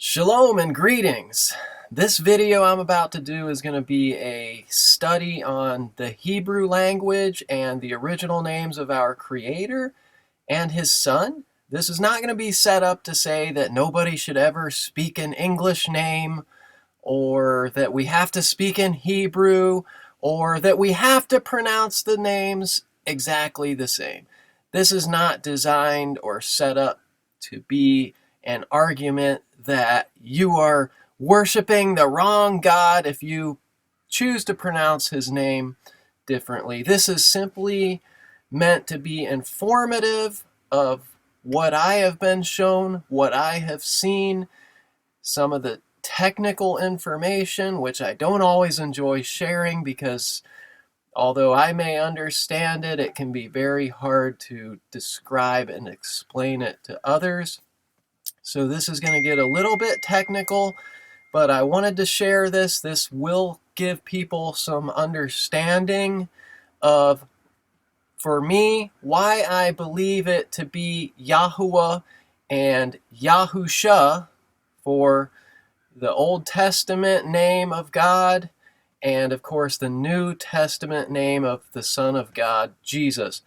Shalom and greetings. This video I'm about to do is going to be a study on the Hebrew language and the original names of our Creator and His Son. This is not going to be set up to say that nobody should ever speak an English name, or that we have to speak in Hebrew, or that we have to pronounce the names exactly the same. This is not designed or set up to be an argument that you are worshiping the wrong God if you choose to pronounce His name differently. This is simply meant to be informative of what I have been shown, what I have seen, some of the technical information, which I don't always enjoy sharing because although I may understand it, it can be very hard to describe and explain it to others. So this is going to get a little bit technical, but I wanted to share this. This will give people some understanding of, for me, why I believe it to be Yahuwah and Yahusha for the Old Testament name of God, and of course the New Testament name of the Son of God, Jesus.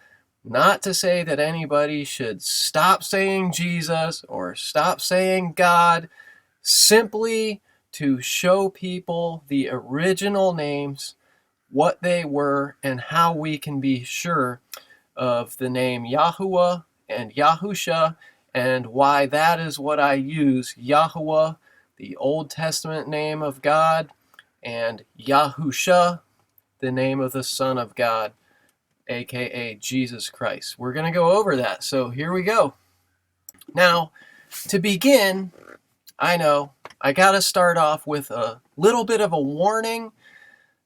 Not to say that anybody should stop saying Jesus or stop saying God, simply to show people the original names, what they were, and how we can be sure of the name Yahuwah and Yahusha, and why that is what I use, Yahuwah, the Old Testament name of God, and Yahusha, the name of the Son of God, aka Jesus Christ. We're going to go over that. So here we go. Now, to begin, I know I got to start off with a little bit of a warning.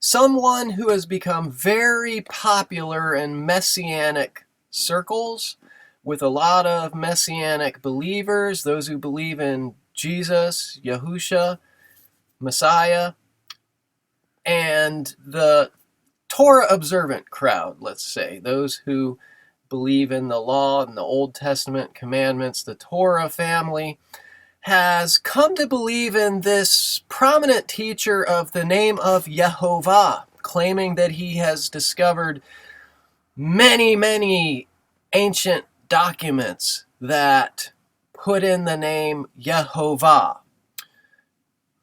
Someone who has become very popular in messianic circles, with a lot of messianic believers, those who believe in Jesus, Yahusha, Messiah, and the Torah observant crowd, let's say, those who believe in the law and the Old Testament commandments, the Torah family, has come to believe in this prominent teacher of the name of YeHoVaH, claiming that he has discovered many ancient documents that put in the name Yahuwah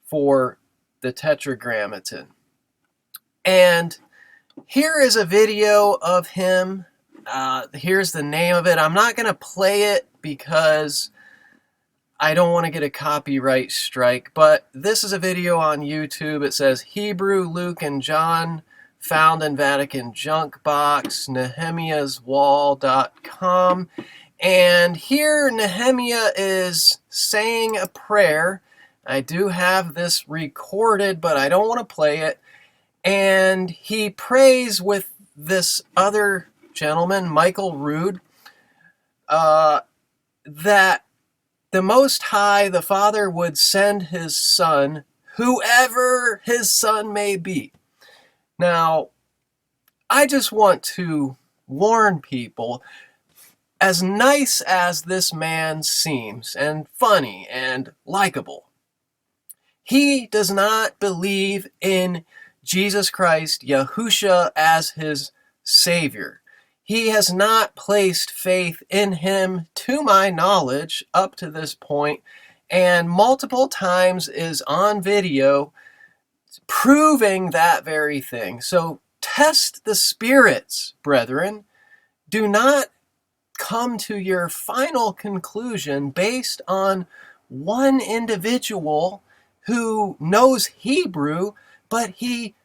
for the Tetragrammaton. And here is a video of him. Here's the name of it. I'm not going to play it because I don't want to get a copyright strike, but this is a video on YouTube. It says Hebrew, Luke, and John found in Vatican junk box, nehemiahswall.com. And here Nehemiah is saying a prayer. I do have this recorded, but I don't want to play it. And he prays with this other gentleman, Michael Rood, that the Most High, the Father, would send His Son, whoever His Son may be. Now, I just want to warn people, as nice as this man seems, and funny and likable, he does not believe in Jesus Christ, Yahusha, as his Savior. He has not placed faith in Him, to my knowledge, up to this point, and multiple times is on video proving that very thing. So test the spirits, brethren. Do not come to your final conclusion based on one individual who knows Hebrew, but he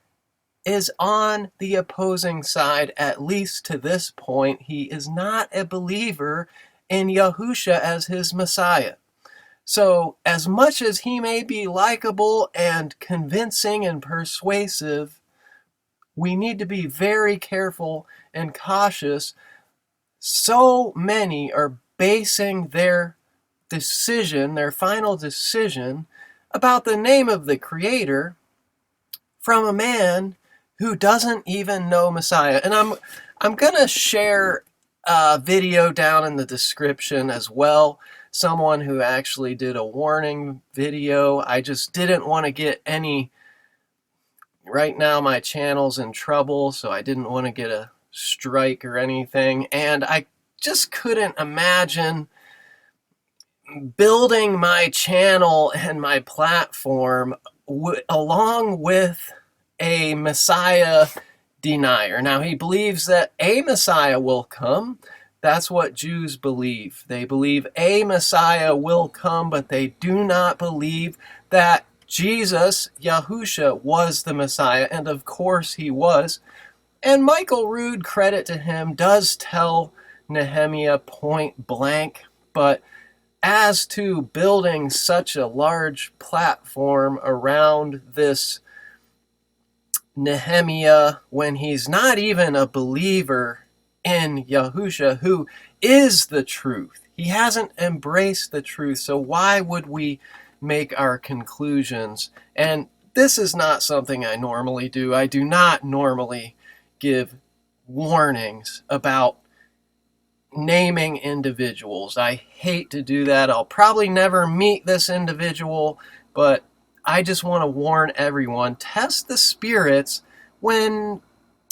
is on the opposing side, at least to this point. He is not a believer in Yahusha as his Messiah. So, as much as he may be likable and convincing and persuasive, we need to be very careful and cautious. So many are basing their decision, their final decision, about the name of the Creator from a man who doesn't even know Messiah. And I'm going to share a video down in the description as well, someone who actually did a warning video. I just didn't want to get any, right now my channel's in trouble, so I didn't want to get a strike or anything, and I just couldn't imagine building my channel and my platform along with a Messiah denier. Now, he believes that a Messiah will come. That's what Jews believe. They believe a Messiah will come, but they do not believe that Jesus, Yahusha, was the Messiah, and of course he was. And Michael Rood, credit to him, does tell Nehemiah point blank, but as to building such a large platform around this Nehemiah when he's not even a believer in Yahusha, who is the truth. He hasn't embraced the truth, so why would we make our conclusions? And this is not something I normally do. I do not normally give warnings about naming individuals. I hate to do that. I'll probably never meet this individual, but I just want to warn everyone, test the spirits when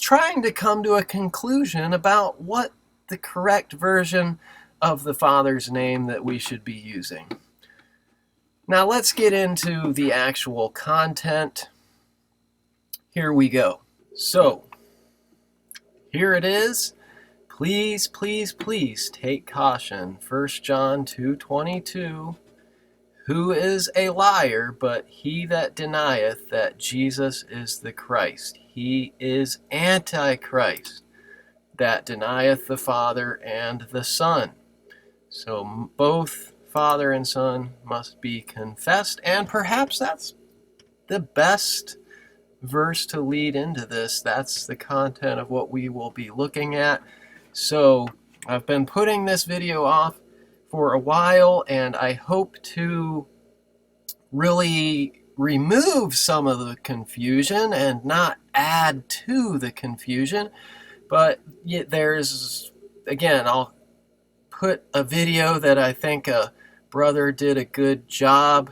trying to come to a conclusion about what the correct version of the Father's name that we should be using. Now let's get into the actual content. Here we go. So, here it is. Please, please, please take caution. 1 John 2:22. Who is a liar but he that denieth that Jesus is the Christ? He is Antichrist, that denieth the Father and the Son. So both Father and Son must be confessed, and perhaps that's the best verse to lead into this. That's the content of what we will be looking at. So I've been putting this video off for a while, and I hope to really remove some of the confusion and not add to the confusion. But there's, again, I'll put a video that I think a brother did a good job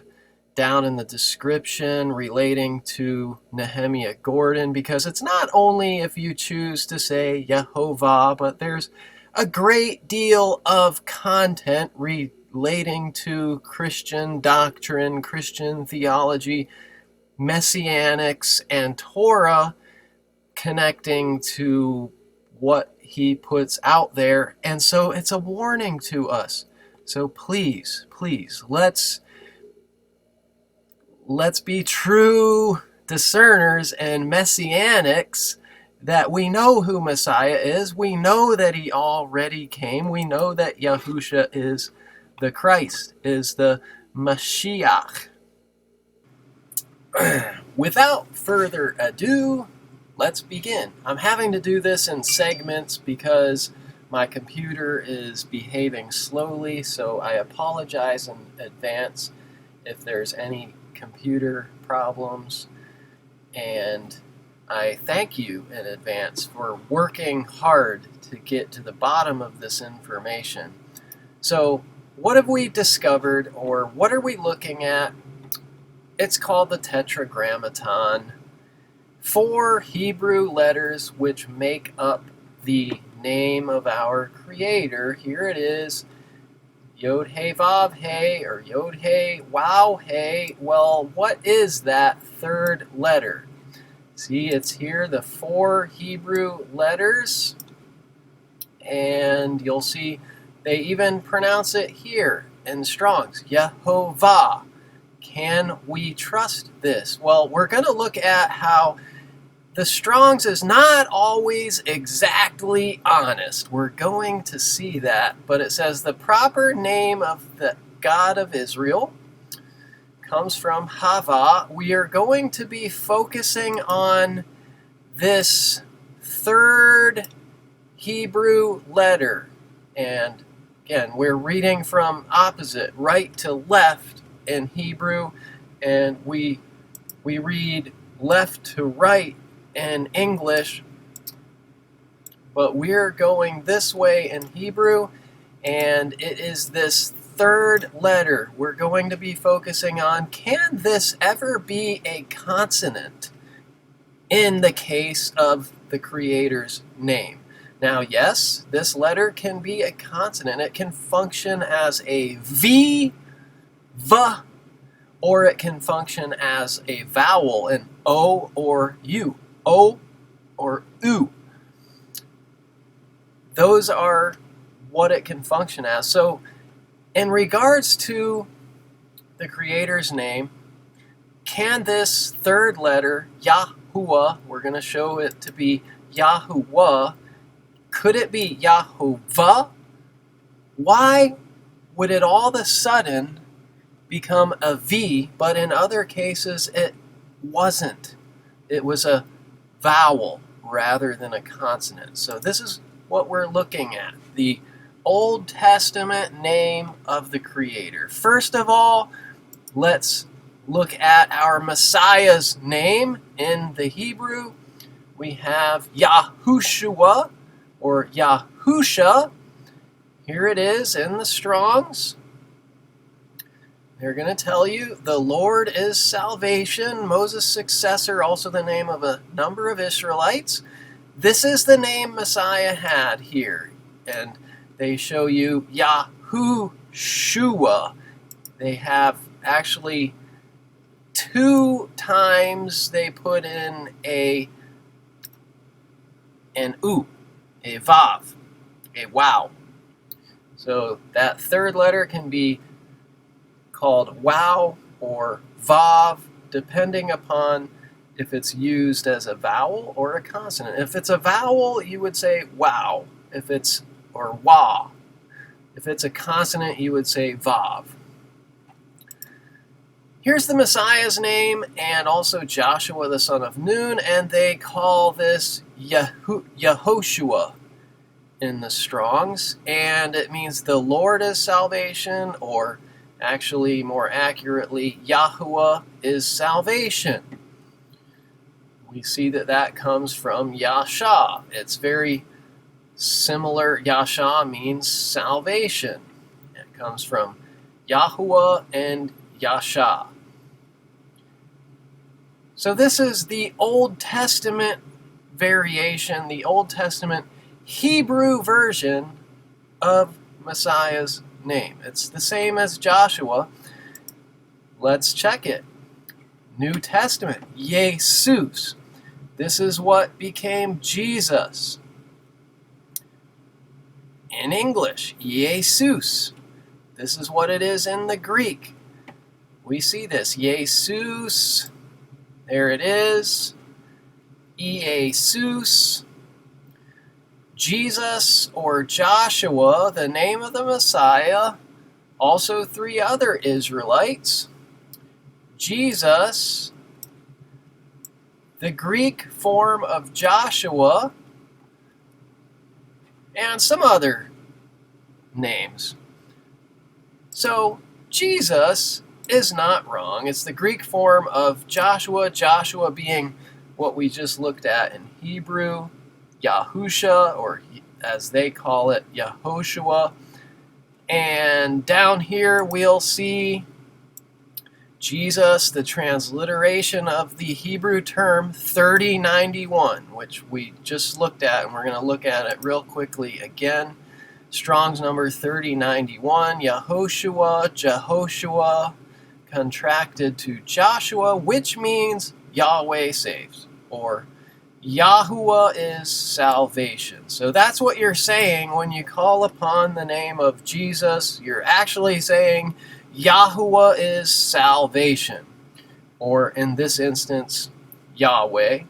down in the description relating to Nehemiah Gordon, because it's not only if you choose to say YeHoVaH, but there's a great deal of content relating to Christian doctrine, Christian theology, messianics, and Torah, connecting to what he puts out there. And so it's a warning to us. So please, please, let's be true discerners and messianics, that we know who Messiah is. We know that he already came. We know that Yahusha is the Christ, is the Mashiach. Without further ado, let's begin. I'm having to do this in segments because my computer is behaving slowly, so I apologize in advance if there's any computer problems, and I thank you in advance for working hard to get to the bottom of this information. So what have we discovered, or what are we looking at? It's called the Tetragrammaton. 4 Hebrew letters which make up the name of our Creator. Here it is. Yod-He-Vav-He, or Yod-He-Wow-He. Well, what is that third letter? See, it's here, the 4 Hebrew letters, and you'll see they even pronounce it here in Strong's, YeHoVaH. Can we trust this? Well, we're going to look at how the Strong's is not always exactly honest. We're going to see that. But it says the proper name of the God of Israel comes from Hava. We are going to be focusing on this third Hebrew letter. And again, we're reading from opposite, right to left in Hebrew. And we read left to right in English, but we're going this way in Hebrew, and it is this third letter we're going to be focusing on, can this ever be a consonant in the case of the Creator's name? Now, yes, this letter can be a consonant. It can function as a V, V, or it can function as a vowel, an O or U. O or U. Those are what it can function as. So, in regards to the Creator's name, can this third letter, Yahuwah, we're going to show it to be YaHUwah, could it be YeHoVaH? Why would it all of a sudden become a V, but in other cases it wasn't? It was a vowel rather than a consonant. So this is what we're looking at, the Old Testament name of the Creator. First of all, let's look at our Messiah's name. In the Hebrew, we have Yahushua or Yahusha. Here it is in the Strongs. They're going to tell you the Lord is salvation. Moses' successor, also the name of a number of Israelites. This is the name Messiah had here. And they show you Yahushua. They have actually 2 times they put in an U, a Vav, a wow. So that third letter can be called wow or Vav, depending upon if it's used as a vowel or a consonant. If it's a vowel, you would say wow. Or wah. If it's a consonant, you would say Vav. Here's the Messiah's name, and also Joshua the son of Nun, and they call this Yehoshua in the Strongs, and it means the Lord is salvation, or actually more accurately, Yahuwah is salvation. We see that comes from Yahshua. It's very similar. Yahshua means salvation. It comes from Yahuwah and Yahshua. So this is the Old Testament variation, the Old Testament Hebrew version of Messiah's name. It's the same as Joshua. Let's check it. New Testament, Jesus. This is what became Jesus. In English, Jesus. This is what it is in the Greek. We see this, Jesus. There it is. Jesus. Jesus or Joshua, the name of the Messiah. Also 3 other Israelites. Jesus, the Greek form of Joshua, and some other names. So Jesus is not wrong. It's the Greek form of Joshua, Joshua being what we just looked at in Hebrew, Yahusha, or as they call it, Yehoshua. And down here we'll see Jesus, the transliteration of the Hebrew term 3091, which we just looked at, and we're going to look at it real quickly again. Strong's number 3091, Yahushua, Jehoshua, contracted to Joshua, which means Yahweh saves, or Yahuwah is salvation. So that's what you're saying when you call upon the name of Jesus. You're actually saying Yahuwah is salvation, or in this instance, Yahweh.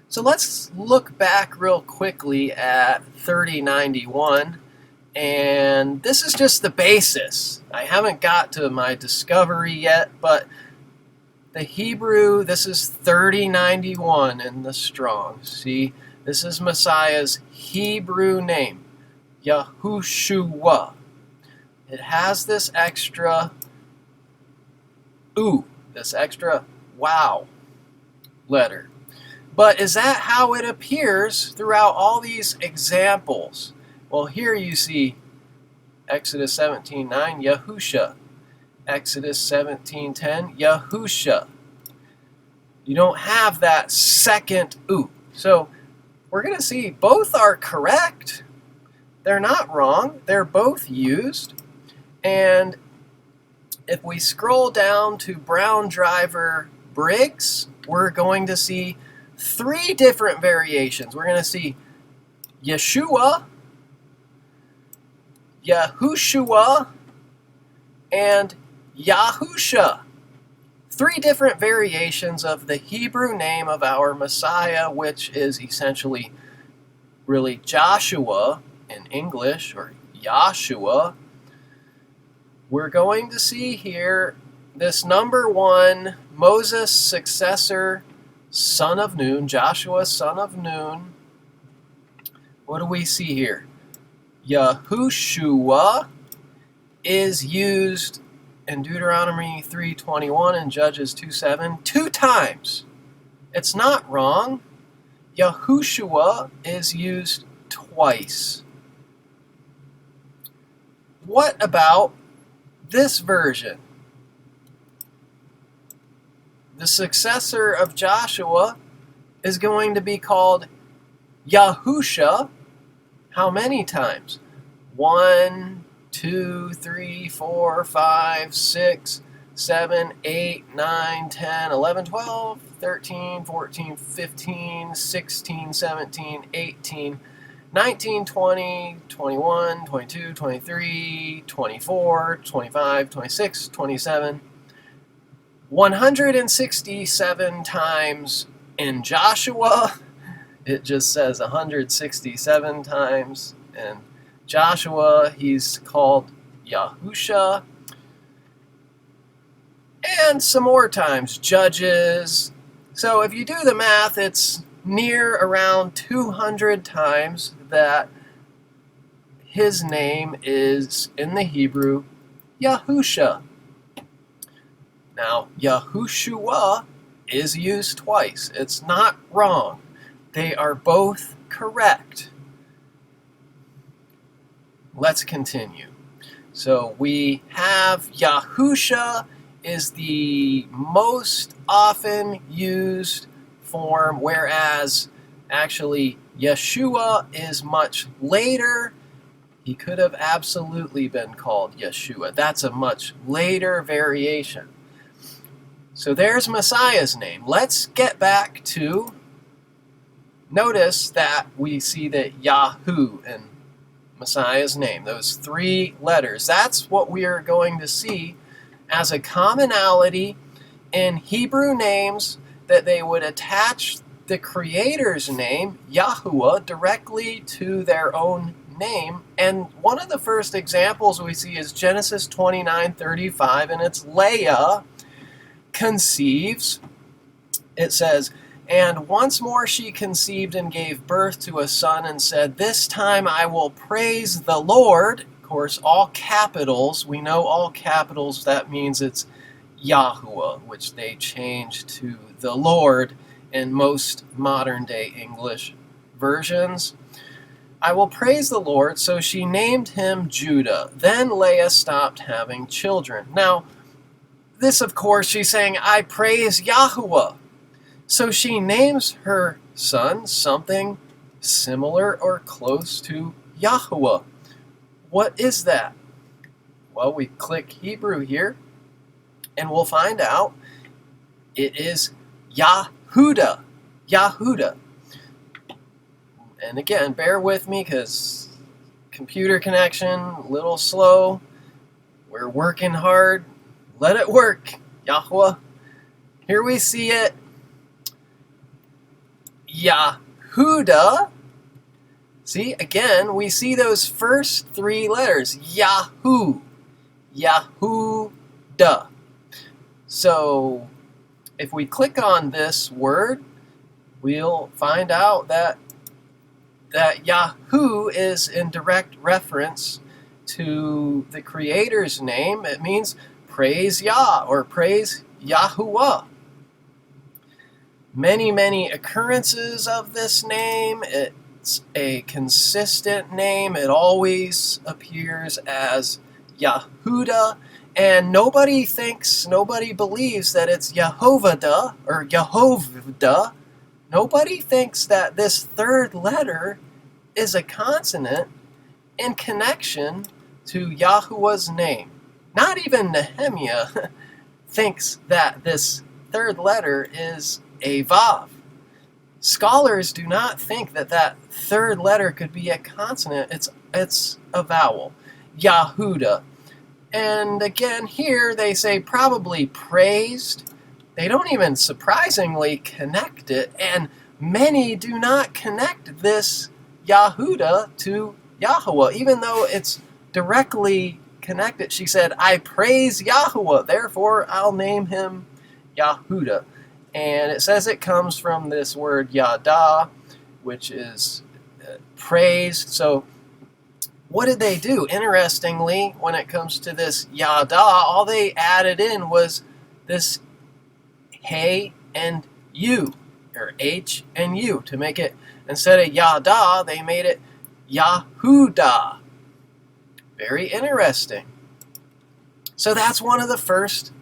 So let's look back real quickly at 3091, and this is just the basis. I haven't got to my discovery yet, but the Hebrew, this is 3091 in the Strong. See, this is Messiah's Hebrew name, Yahushua. It has this extra U, this extra wow letter. But is that how it appears throughout all these examples? Well, here you see Exodus 17:9, Yahusha. Exodus 17:10, Yahusha. You don't have that second oo. So we're going to see both are correct. They're not wrong. They're both used. And if we scroll down to Brown Driver Briggs, we're going to see 3 different variations. We're going to see Yeshua, Yahushua, and Yahusha. 3 different variations of the Hebrew name of our Messiah, which is essentially really Joshua in English, or Yahshua. We're going to see here this number 1, Moses' successor, son of Nun, Joshua, son of Nun. What do we see here? Yahushua is used in Deuteronomy 3:21 and Judges 2:7 2 times. It's not wrong. Yahushua is used twice. What about this version? The successor of Joshua is going to be called Yahusha. How many times? 1, 2, 3, 4, 5, 6, 7, 8, 9, 10, 11, 12, 13, 14, 15, 16, 17, 18, 19, 20, 21, 22, 23, 24, 25, 26, 27, 167 times in Joshua. It just says 167 times. And Joshua, he's called Yahusha. And some more times, Judges. So if you do the math, it's near around 200 times that his name is, in the Hebrew, Yahusha. Now, Yahushua is used twice. It's not wrong. They are both correct. Let's continue. So we have Yahusha is the most often used form, whereas actually Yeshua is much later. He could have absolutely been called Yeshua. That's a much later variation. So there's Messiah's name. Let's get back to, notice that we see that Yahu in Messiah's name, those 3 letters. That's what we are going to see as a commonality in Hebrew names, that they would attach the Creator's name, Yahuwah, directly to their own name. And one of the first examples we see is Genesis 29:35, and it's Leah conceives. It says, "And once more she conceived and gave birth to a son and said, 'This time I will praise the Lord.'" Of course, all capitals. We know all capitals, that means it's YaHUwah, which they changed to the Lord in most modern day English versions. "I will praise the Lord." So she named him Judah. Then Leah stopped having children. Now, this, of course, she's saying, "I praise Yahuwah." So she names her son something similar or close to Yahuwah. What is that? Well, we click Hebrew here, and we'll find out it is Yahudah. Yahudah. And again, bear with me because computer connection, a little slow. We're working hard. Let it work, Yahuwah. Here we see it. Yahudah. See, again, we see those first 3 letters. Yahu. Yahudah. So, if we click on this word, we'll find out that Yahu is in direct reference to the Creator's name. It means praise Yah or praise Yahuwah. Many, many occurrences of this name. It It's a consistent name. It always appears as Yahudah, and nobody believes that it's YeHoVaH or YeHoVaH. Nobody thinks that this third letter is a consonant in connection to Yahuwah's name. Not even Nehemiah thinks that this third letter is a Vav. Scholars do not think that that third letter could be a consonant. It's a vowel. Yahudah. And again, here they say probably praised. They don't even surprisingly connect it, and many do not connect this Yahudah to YaHWeh, even though it's directly connected. She said, I praise YaHWeh, therefore I'll name him Yahudah. And it says it comes from this word yada, which is praised. So what did they do? Interestingly, when it comes to this yada, all they added in was this hey and u, or h and u, to make it, instead of yada, they made it Yahudah. Very interesting. So that's one of the first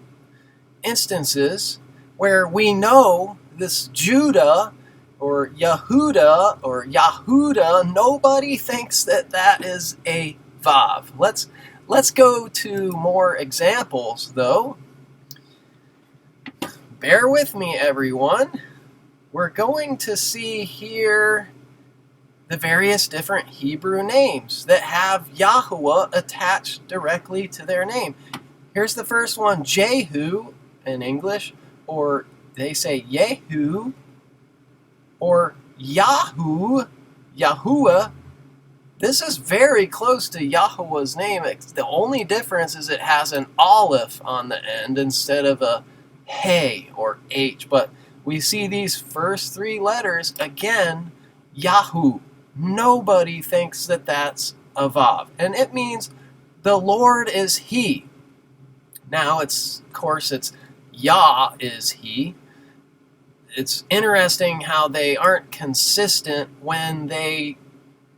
instances where we know this Judah or Yahudah or Yahudah, nobody thinks that that is a Vav. Let's go to more examples, though. Bear with me, everyone. We're going to see here the various different Hebrew names that have YaHWeh attached directly to their name. Here's the first one, Jehu in English, or they say Yehu, or Yahu, Yahuwah. This is very close to Yahuwah's name. The only difference is it has an aleph on the end instead of a hey or h. But we see these first three letters, again, Yahu. Nobody thinks that that's a Vav. And it means the Lord is He. Now, of course, it's Yah is He. It's interesting how they aren't consistent when they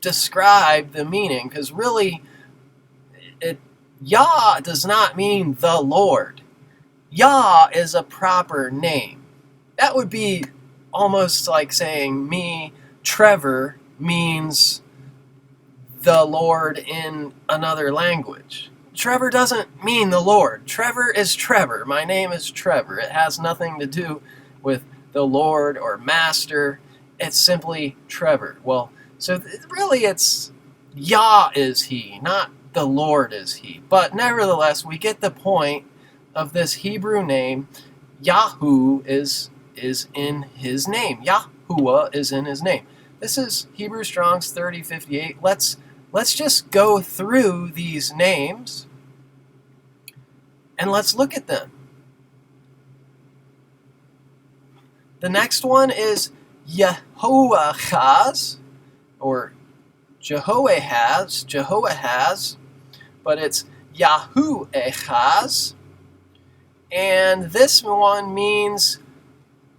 describe the meaning, because really, Yah does not mean the Lord. Yah is a proper name. That would be almost like saying me, Trevor, means the Lord in another language. Trevor doesn't mean the Lord. Trevor is Trevor. My name is Trevor. It has nothing to do with the Lord or Master. It's simply Trevor. Well, so really it's Yah is He, not the Lord is He. But nevertheless, we get the point of this Hebrew name. Yahu is in His name. Yahuwah is in His name. This is Hebrew Strong's 3058. Let's just go through these names and let's look at them. The next one is YeHoVaH, or Jehoahaz, but it's YaHWH. And this one means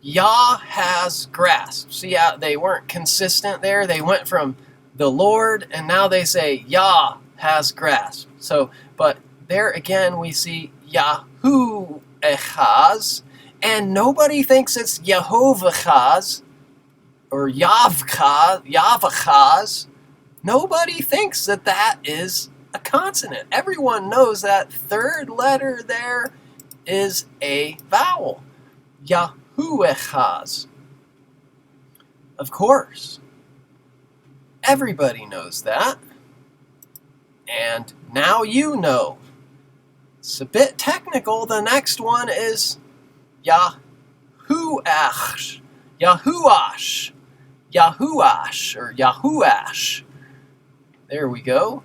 Yah has grasp. See how they weren't consistent there? They went from the Lord, and now they say Yah has grasp. So, but there again we see YaHWH, and nobody thinks it's YeHoVaH or YHVH. Nobody thinks that that is a consonant. Everyone knows that third letter there is a vowel. YaHWH. Of course. Everybody knows that. And now you know. It's a bit technical. The next one is YaHWH. YaHWH. YaHWH or YaHWH. There we go.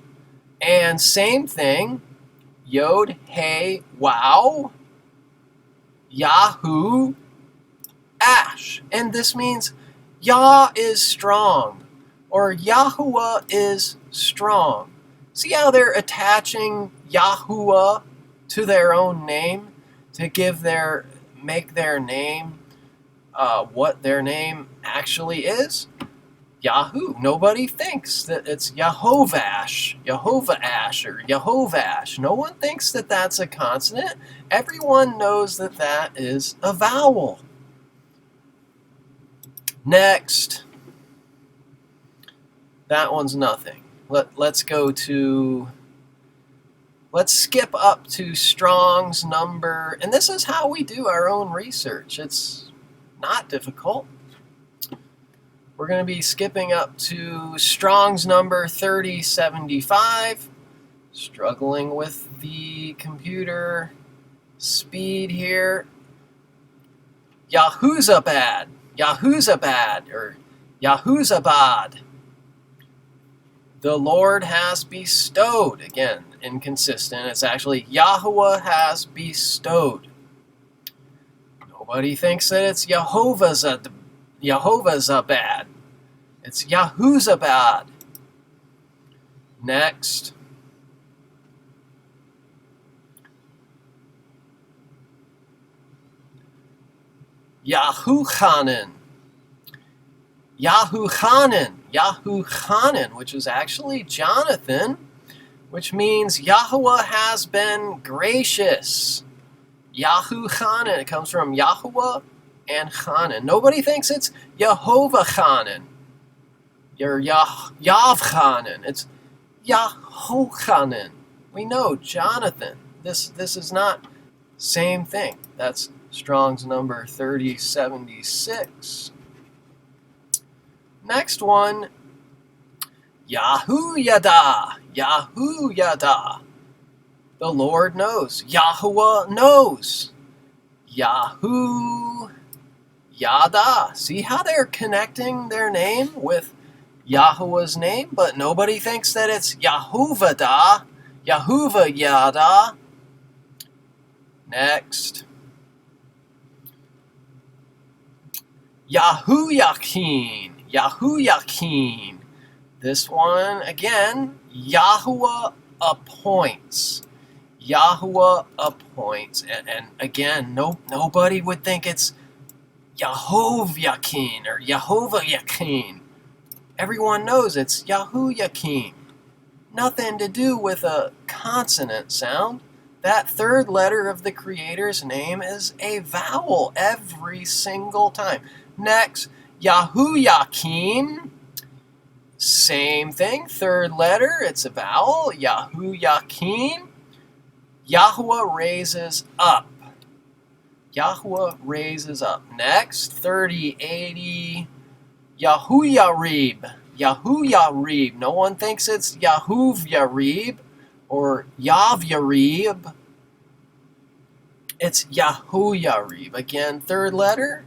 And same thing. Yod, hey, wow. YaHWH. And this means Yah is strong, or Yahuwah is strong. See how they're attaching Yahuwah to their own name to make their name what their name actually is? Yahu. Nobody thinks that it's YaHWH, YeHoVaH, or YeHoVaH. No one thinks that that's a consonant. Everyone knows that that is a vowel. Next. That one's nothing. Let's skip up to Strong's number, and this is how we do our own research. It's not difficult. We're going to be skipping up to Strong's number 3075. Struggling with the computer speed here. Yahusabad, Yahusabad, or Yahusabad. The Lord has bestowed. Again, inconsistent. It's actually Yahuwah has bestowed. Nobody thinks that it's Yahovahzabad. It's Yahusabad. Next. YaHuchanan. YaHuchanan. YaHuchanan, which is actually Jonathan, which means Yahuwah has been gracious. YaHuchanan. It comes from Yahuwah and Chanan. Nobody thinks it's YeHoVaH or Yavchanan. It's Yahochanan. We know Jonathan. This is not same thing. That's Strong's number 3076. Next one, Yahuwah, Yahuwah. The Lord knows. Yahuwah knows. YaHWH. See how they're connecting their name with Yahuwah's name, but nobody thinks that it's YaHWH, YaHWH. Next. YaHWH, YaHWH. This one, again, Yahuwah appoints. Yahuwah appoints. And again, nobody would think it's YeHoVaH or YeHoVaH. Everyone knows it's YaHWH. Nothing to do with a consonant sound. That third letter of the Creator's name is a vowel every single time. Next, YaHWH. Same thing, third letter, it's a vowel, YaHWH. Yahuwah raises up. Yahuwah raises up. Next, 3080, YaHWH. YaHWH. No one thinks it's YaHWH or YHWH. It's YaHWH. Again, third letter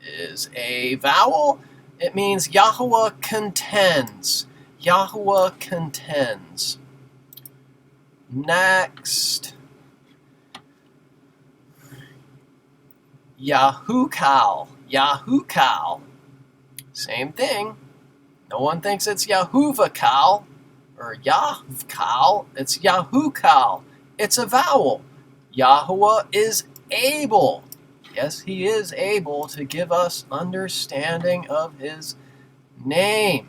is a vowel. It means Yahuwah contends. Yahuwah contends. Next. YaHUKAL. YaHUKAL. Same thing. No one thinks it's YaHUVAKAL or YaHVKAL. It's YaHUKAL. It's a vowel. Yahuwah is able. Yes, he is able to give us understanding of his name.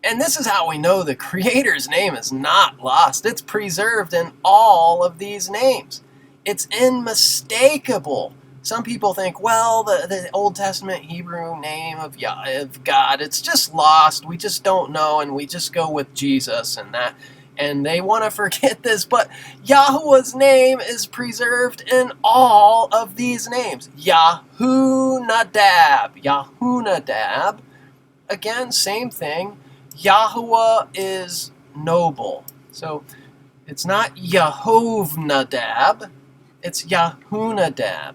And this is how we know the Creator's name is not lost. It's preserved in all of these names. It's unmistakable. Some people think, well, the Old Testament Hebrew name of God, it's just lost. We just don't know, and we just go with Jesus and that. And they want to forget this, but Yahuwah's name is preserved in all of these names. Yahunadab. Yahunadab. Again, same thing. Yahuwah is noble. So it's not Yehovnadab. It's Yahunadab.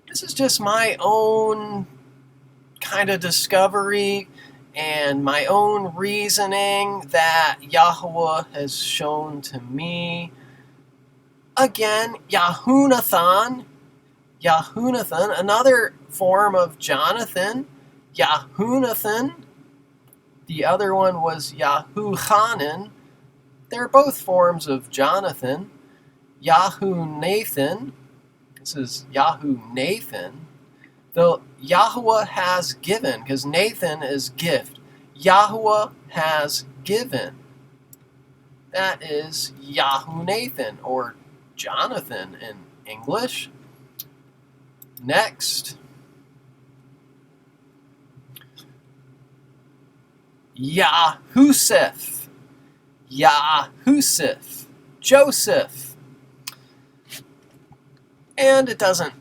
This is just my own kind of discovery and my own reasoning that Yahuwah has shown to me. Again, Yahunathan. Yahunathan, another form of Jonathan. Yahunathan. The other one was Yahuchanan. They're both forms of Jonathan. Yahunathan. This is Yahunathan. The Yahuwah has given, because Nathan is gift. Yahuwah has given. That is Yahunathan, or Jonathan in English. Next, Yahusef. Yahusef. Joseph. And it doesn't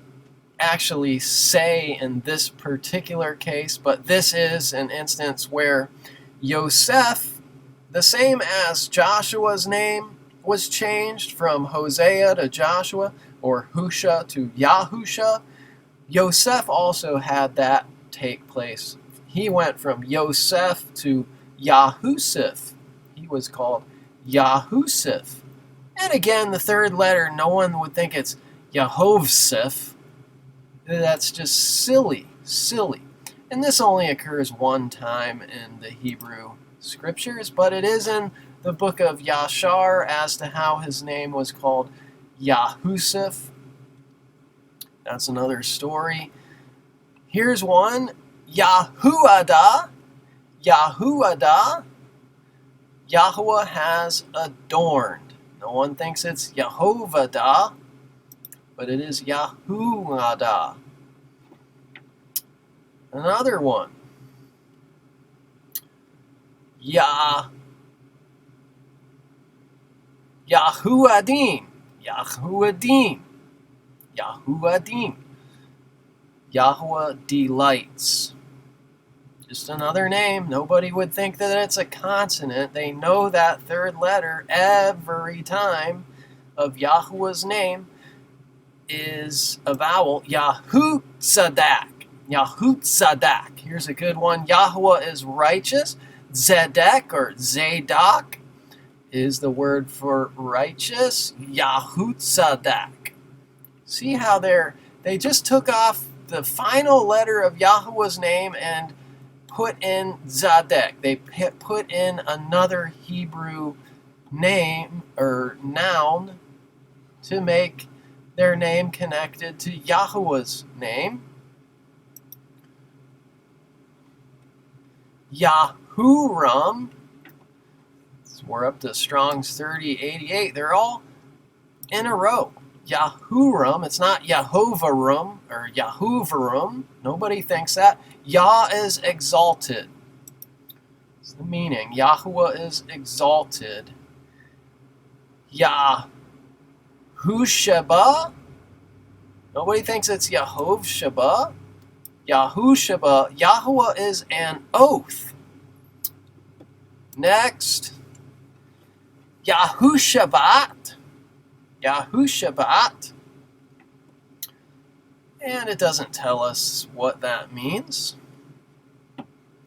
actually say in this particular case, but this is an instance where Yosef, the same as Joshua's name, was changed from Hosea to Joshua, or Husha to Yahusha. Yosef also had that take place. He went from Yosef to Yahusef. He was called Yahusef. And again, the third letter, no one would think it's YeHoVaH. That's just silly. And this only occurs one time in the Hebrew scriptures, but it is in the book of Yashar as to how his name was called Yahusef. That's another story. Here's one. Yahuwah. Yahuwah. Yahuwah has adorned. No one thinks it's YeHoVaH, but it is Yahuwah. Another one. Yahuadim. Yahuadim. Yahuadim. Yahweh delights. Just another name. Nobody would think that it's a consonant. They know that third letter every time of Yahuwah's name is a vowel. Yahutzadak. Yahutzadak. Here's a good one. Yahuwah is righteous. Zedek or Zadok is the word for righteous. Yahutzadak. See how they just took off the final letter of Yahuwah's name and put in Zadek. They put in another Hebrew name or noun to make their name connected to Yahuwah's name. Yahuram. So we're up to Strong's 3088. They're all in a row. Yahuram. It's not Yehovarum or Yahuvarum. Nobody thinks that. Yah is exalted. That's the meaning. Yahuwah is exalted. Yahushua. Nobody thinks it's YeHoVaH. Yahushua. Yahuwah is an oath. Next, Yahushabat. Yahushabat. And it doesn't tell us what that means.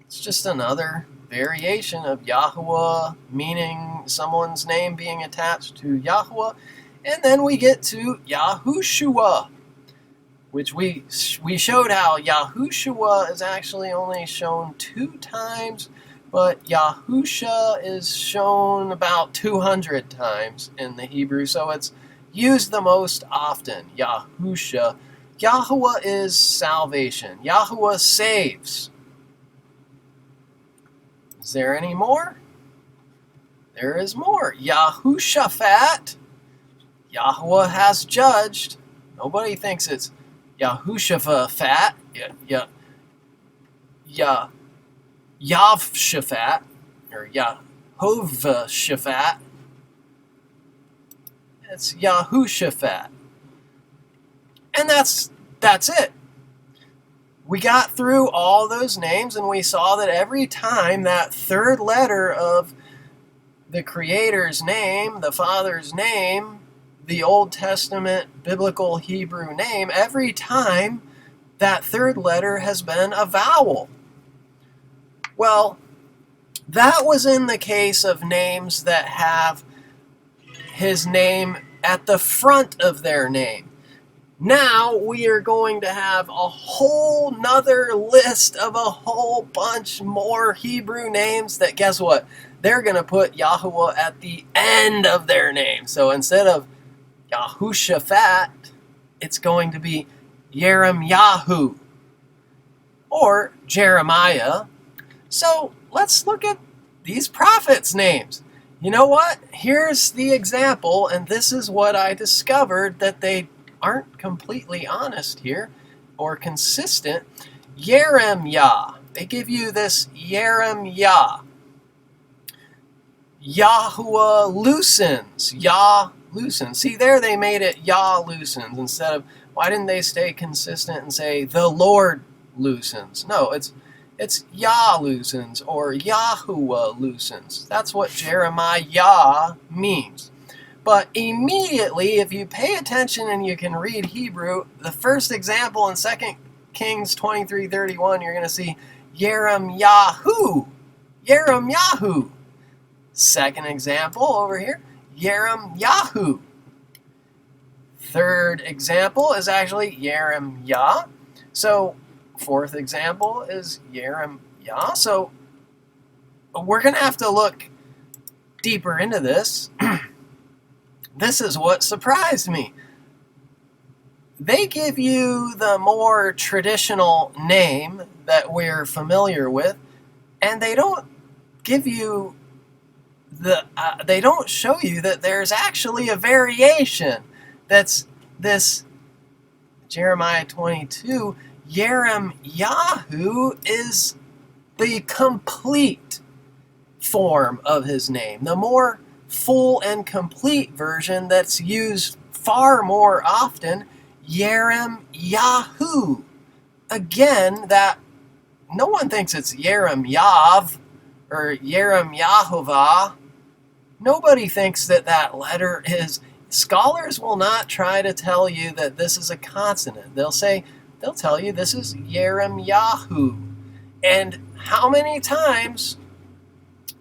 It's just another variation of Yahuwah, meaning someone's name being attached to Yahuwah. And then we get to Yahushua, which we showed how Yahushua is actually only shown 2 times, but Yahusha is shown about 200 times in the Hebrew, so it's used the most often. Yahusha. Yahuwah is salvation. Yahuwah saves. Is there any more? There is more. Yahushaphat. Yahuwah has judged. Nobody thinks it's Yahushaphat. Yahshaphat or YeHoVaH. It's Yahushaphat. And that's it. We got through all those names and we saw that every time that third letter of the Creator's name, the Father's name, the Old Testament biblical Hebrew name, every time that third letter has been a vowel. Well, that was in the case of names that have his name at the front of their name. Now we are going to have a whole nother list of a whole bunch more Hebrew names that, guess what? They're going to put Yahuwah at the end of their name. So instead of Yahushaphat, it's going to be Yeremyahu. or Jeremiah. So let's look at these prophets' names. You know what? Here's the example, and this is what I discovered, that they aren't completely honest here or consistent. Yeremyah. They give you this Yeremyah. Yahuwah loosens. Yah loosens. See, there they made it Yah loosens instead of, why didn't they stay consistent and say the Lord loosens? No, it's Yah loosens or Yahuwah loosens. That's what Jeremiah means. But immediately, if you pay attention and you can read Hebrew, the first example in 2 Kings 23:31, you're going to see Yeremyahu. Yeremyahu. Second example over here, Yeremyahu. Third example is actually Yeremyah. So fourth example is Yeremyah. So we're going to have to look deeper into this. This is what surprised me. They give you the more traditional name that we're familiar with, and they don't give you they don't show you that there's actually a variation. That's this Jeremiah 22. Yeremyahu is the complete form of his name, the more full and complete version that's used far more often. Yeremyahu. Again, that no one thinks it's Yeremyav or YeHoVaH. Nobody thinks that that letter is. Scholars will not try to tell you that this is a consonant. They'll tell you this is Yeremyahu. And how many times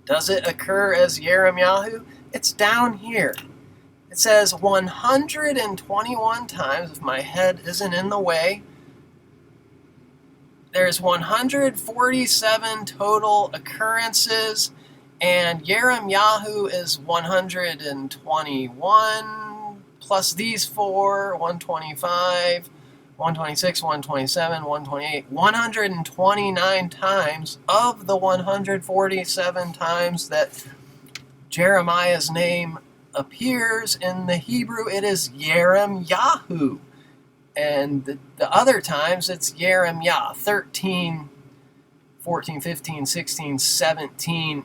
does it occur as Yeremyahu? It's down here. It says 121 times, if my head isn't in the way. There's 147 total occurrences, and Yeremyahu is 121, plus these four, 125, 126, 127, 128, 129 times of the 147 times that Jeremiah's name appears in the Hebrew, it is Yeremyahu. And the other times it's Yeremyah, 13, 14, 15, 16, 17.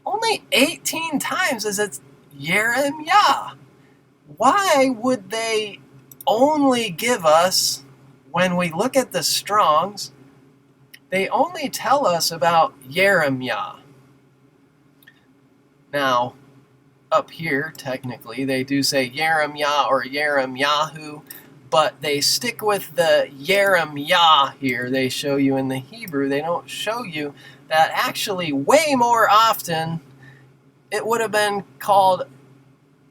Only 18 times is it Yeremyah. Why would they only give us, when we look at the Strongs, they only tell us about Yeremyah? Now, up here, technically, they do say Yeremyah or Yeremyahu, but they stick with the Yeremyah here. They show you in the Hebrew. They don't show you that actually way more often it would have been called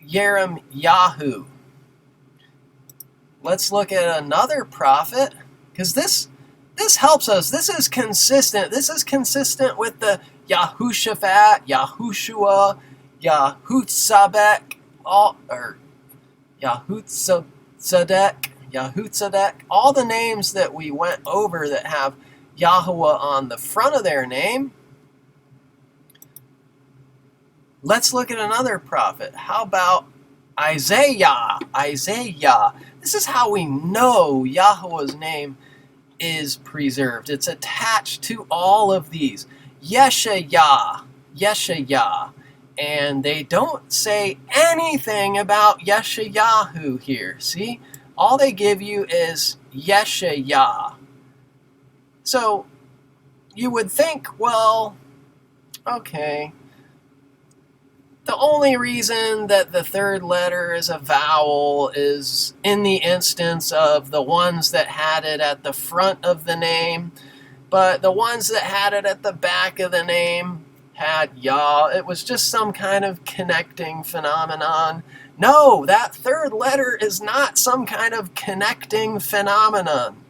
Yeremyahu. Let's look at another prophet, because this helps us. This is consistent. This is consistent with the Yahusha, Yahushua, Yahutzabek, or Yahutzadek, all the names that we went over that have Yahuwah on the front of their name. Let's look at another prophet. How about Isaiah? Isaiah. This is how we know Yahuwah's name is preserved. It's attached to all of these. Yeshayah. And they don't say anything about Yeshayahu here. See? All they give you is Yeshayah. So you would think, well, okay, the only reason that the third letter is a vowel is in the instance of the ones that had it at the front of the name, but the ones that had it at the back of the name had Yah. It was just some kind of connecting phenomenon. No, that third letter is not some kind of connecting phenomenon.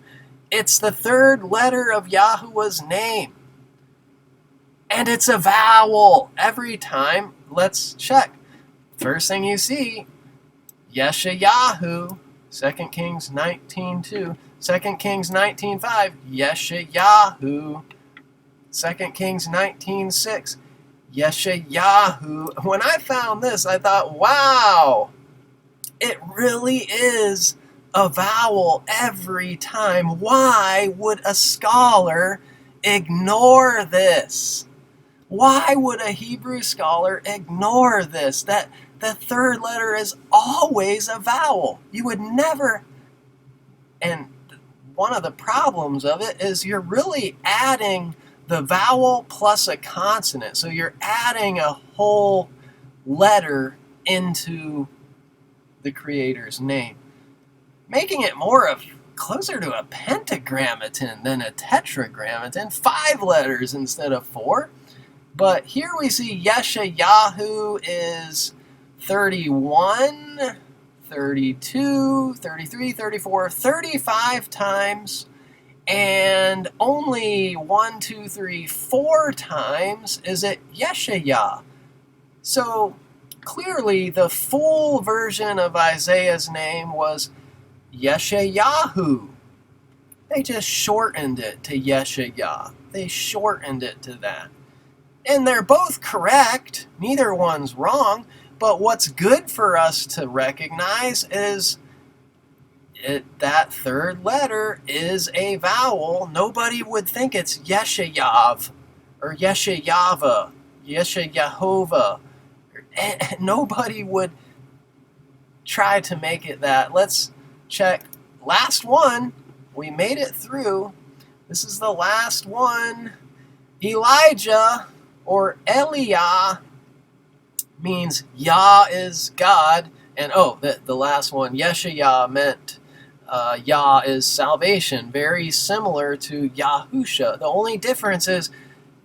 It's the third letter of Yahuwah's name. And it's a vowel every time. Let's check. First thing you see, Yeshayahu. 2 Kings 19:2. 2 Kings 19:5, Yeshayahu. 2 Kings 19:6, Yeshayahu. When I found this, I thought, wow, it really is a vowel every time. Why would a scholar ignore this? Why would a Hebrew scholar ignore this? That the third letter is always a vowel. You would never, and one of the problems of it is you're really adding the vowel plus a consonant. So you're adding a whole letter into the Creator's name, making it closer to a Pentagrammton than a Tetragrammaton, 5 letters instead of 4. But here we see Yeshayahu is 31, 32, 33, 34, 35 times, and only 1, 2, 3, 4 times is it YeShayah. So clearly the full version of Isaiah's name was Yeshayahu. They just shortened it to Yeshayah. They shortened it to that. And they're both correct. Neither one's wrong. But what's good for us to recognize is that third letter is a vowel. Nobody would think it's Yeshayav or Yeshayava, YeHoVaH. Nobody would try to make it that. Let's check. Last one. We made it through. This is the last one. Elijah, or Eliah, means Yah is God. And the last one, Yeshayah, meant Yah is salvation. Very similar to Yahusha. The only difference is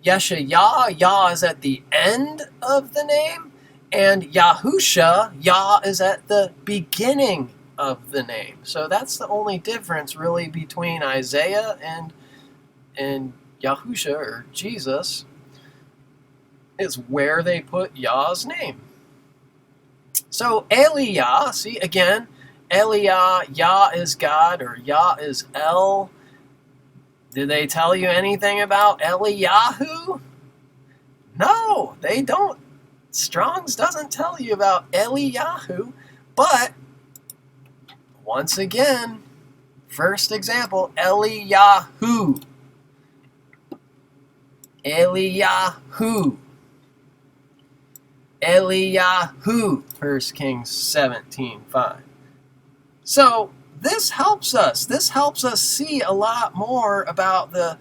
Yeshayah, Yah is at the end of the name, and Yahusha, Yah is at the beginning of the name. So that's the only difference really between Isaiah and Yahusha, or Jesus, is where they put Yah's name. So Eliah, see again, Eliah, Yah is God, or Yah is El. Did they tell you anything about Eliyahu? No, they don't. Strong's doesn't tell you about Eliyahu, but once again, first example, Eliyahu. Eliyahu. Eliyahu, 1 Kings 17:5. So this helps us. This helps us see a lot more about the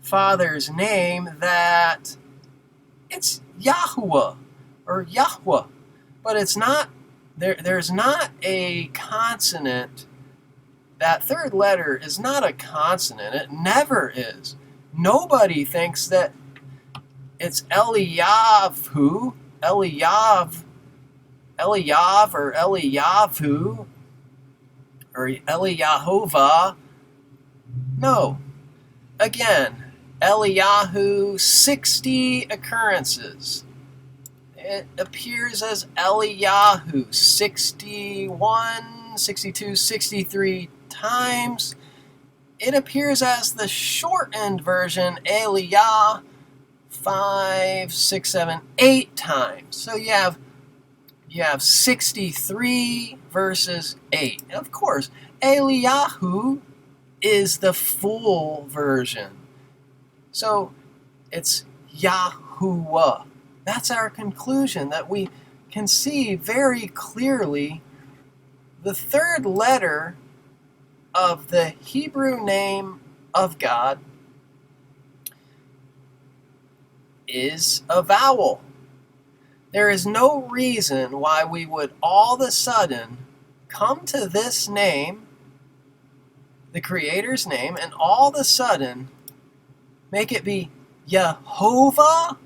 Father's name, that it's Yahuwah or YaHWeh, but it's not. There's not a consonant. That third letter is not a consonant. It never is. Nobody thinks that it's Eliyahu, Eliyav, or Eliyahu, or YeHoVaH. No. Again, Eliyahu, 60 occurrences. It appears as Eliyahu 61, 62, 63 times. It appears as the shortened version, Eliah, 5, 6, 7, 8 times. So you have 63 versus 8. And of course, Eliyahu is the full version. So it's YaHUwah. That's our conclusion, that we can see very clearly the third letter of the Hebrew name of God is a vowel. There is no reason why we would all of a sudden come to this name, the Creator's name, and all of a sudden make it be YeHoVaH,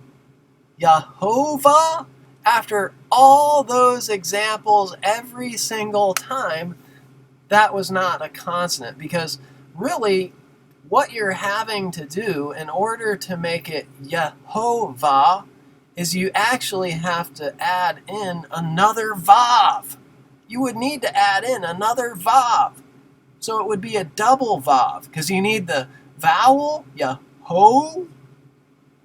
YeHoVaH, after all those examples every single time. That was not a consonant, because really what you're having to do in order to make it YeHoVaH is you actually have to add in another Vav. you would need to add in another vav. So it would be a double vav, because you need the vowel, Yaho,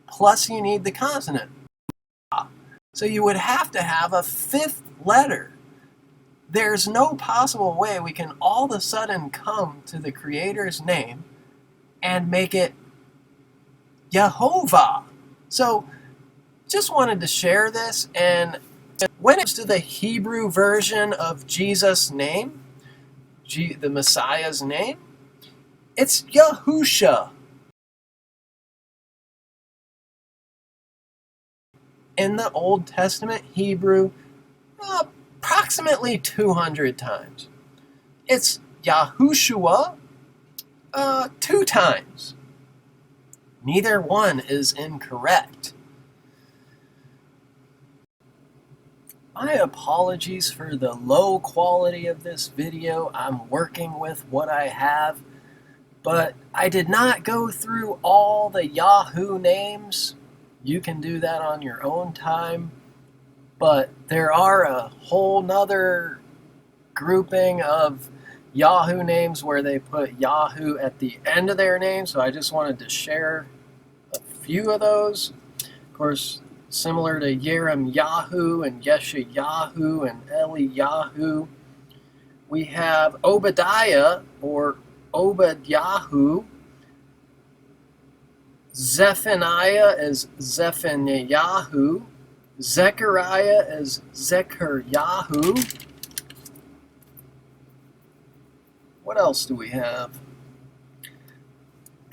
plus you need the consonant. So you would have to have a fifth letter. There's no possible way we can all of a sudden come to the Creator's name and make it YeHoVaH. So just wanted to share this. And when it comes to the Hebrew version of Jesus' name, the Messiah's name, it's Yahusha. In the Old Testament Hebrew, approximately 200 times. It's Yahushua 2 times. Neither one is incorrect. My apologies for the low quality of this video. I'm working with what I have, but I did not go through all the Yahoo names. You can do that on your own time, but there are a whole nother grouping of Yahoo names where they put Yahoo at the end of their name, so I just wanted to share a few of those. Of course, similar to Yerem Yahu and Yeshayahu and Eliyahu, we have Obadiah or Obadyahu. Zephaniah is Zephaniahu. Zechariah is Zechariahu. What else do we have?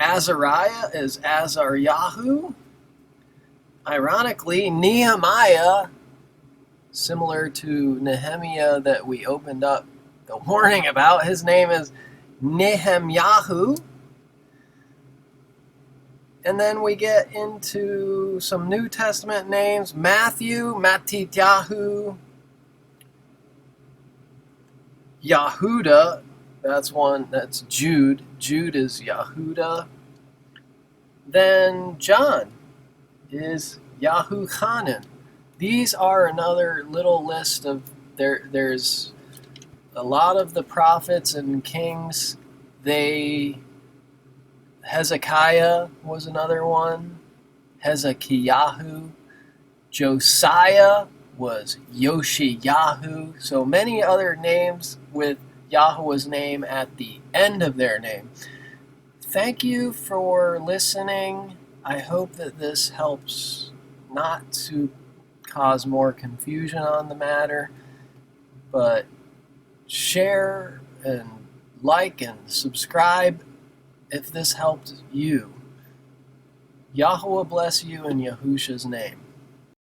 Azariah is Azaryahu. Ironically, Nehemiah, similar to Nehemiah that we opened up the warning about, his name is Nehemyahu. And then we get into some New Testament names. Matthew, Matityahu. Yahuda, that's Jude. Jude is Yahuda. Then John is Yahuchanan. These are another little list of, there's a lot of the prophets and kings. Hezekiah was another one. Hezekiahu. Josiah was Yoshiyahu. So many other names with Yahweh's name at the end of their name. Thank you for listening. I hope that this helps not to cause more confusion on the matter, but share and like and subscribe if this helped you. Yahuwah bless you in Yahusha's name.